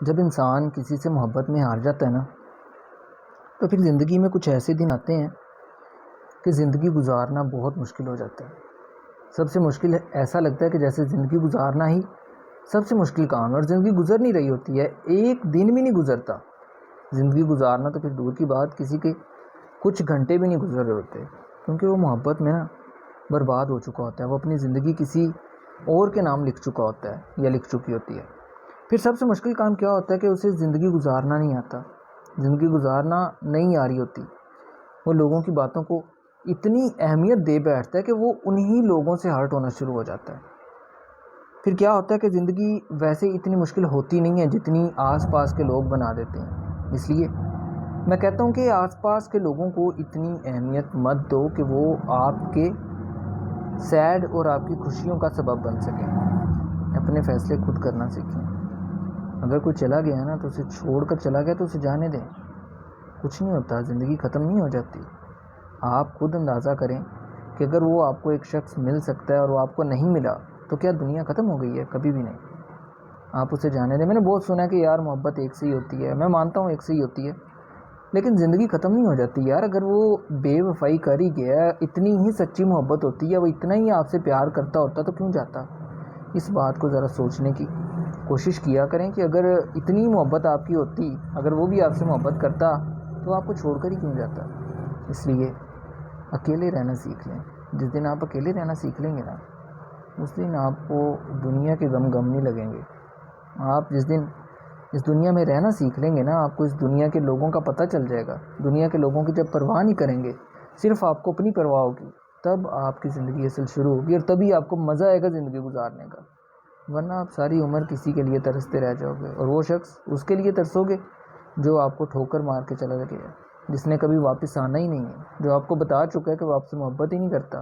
جب انسان کسی سے محبت میں ہار جاتا ہے نا، تو پھر زندگی میں کچھ ایسے دن آتے ہیں کہ زندگی گزارنا بہت مشکل ہو جاتا ہے۔ سب سے مشکل ایسا لگتا ہے کہ جیسے زندگی گزارنا ہی سب سے مشکل کام ہے، اور زندگی گزر نہیں رہی ہوتی ہے، ایک دن بھی نہیں گزرتا۔ زندگی گزارنا تو پھر دور کی بات، کسی کے کچھ گھنٹے بھی نہیں گزر رہے ہوتے، کیونکہ وہ محبت میں نا برباد ہو چکا ہوتا ہے، وہ اپنی زندگی کسی اور کے نام لکھ چکا ہوتا ہے یا لکھ چکی ہوتی ہے۔ پھر سب سے مشکل کام کیا ہوتا ہے کہ اسے زندگی گزارنا نہیں آتا، زندگی گزارنا نہیں آ رہی ہوتی۔ وہ لوگوں کی باتوں کو اتنی اہمیت دے بیٹھتا ہے کہ وہ انہی لوگوں سے ہرٹ ہونا شروع ہو جاتا ہے۔ پھر کیا ہوتا ہے کہ زندگی ویسے اتنی مشکل ہوتی نہیں ہے جتنی آس پاس کے لوگ بنا دیتے ہیں۔ اس لیے میں کہتا ہوں کہ آس پاس کے لوگوں کو اتنی اہمیت مت دو کہ وہ آپ کے سیڈ اور آپ کی خوشیوں کا سبب بن سکیں۔ اپنے فیصلے خود کرنا سیکھیں۔ اگر کوئی چلا گیا نا تو اسے چھوڑ کر چلا گیا تو اسے جانے دیں، کچھ نہیں ہوتا، زندگی ختم نہیں ہو جاتی۔ آپ خود اندازہ کریں کہ اگر وہ آپ کو ایک شخص مل سکتا ہے اور وہ آپ کو نہیں ملا تو کیا دنیا ختم ہو گئی ہے؟ کبھی بھی نہیں۔ آپ اسے جانے دیں۔ میں نے بہت سنا ہے کہ یار محبت ایک سے ہی ہوتی ہے، میں مانتا ہوں ایک سے ہی ہوتی ہے، لیکن زندگی ختم نہیں ہو جاتی یار۔ اگر وہ بے وفائی کر ہی گیا، اتنی ہی سچی محبت ہوتی ہے، وہ اتنا ہی آپ سے پیار کرتا ہوتا تو کیوں جاتا؟ اس بات کو ذرا سوچنے کی کوشش کیا کریں کہ اگر اتنی محبت آپ کی ہوتی، اگر وہ بھی آپ سے محبت کرتا تو آپ کو چھوڑ کر ہی کیوں جاتا؟ اس لیے اکیلے رہنا سیکھ لیں۔ جس دن آپ اکیلے رہنا سیکھ لیں گے نا، اس دن آپ کو دنیا کے غم نہیں لگیں گے۔ آپ جس دن اس دنیا میں رہنا سیکھ لیں گے نا، آپ کو اس دنیا کے لوگوں کا پتہ چل جائے گا۔ دنیا کے لوگوں کی جب پرواہ نہیں کریں گے، صرف آپ کو اپنی پرواہ ہوگی، تب آپ کی زندگی اصل شروع ہوگی، اور تبھی آپ کو مزہ آئے گا زندگی گزارنے کا۔ ورنہ آپ ساری عمر کسی کے لیے ترستے رہ جاؤ گے، اور وہ شخص اس کے لیے ترسو گے جو آپ کو ٹھوکر مار کے چلا گیا، جس نے کبھی واپس آنا ہی نہیں ہے، جو آپ کو بتا چکا ہے کہ وہ آپ سے محبت ہی نہیں کرتا،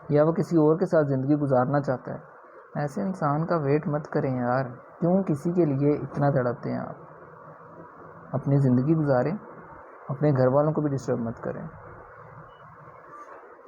یا وہ کسی اور کے ساتھ زندگی گزارنا چاہتا ہے۔ ایسے انسان کا ویٹ مت کریں یار، کیوں کسی کے لیے اتنا تڑپتے ہیں آپ؟ اپنی زندگی گزاریں، اپنے گھر والوں کو بھی ڈسٹرب مت کریں۔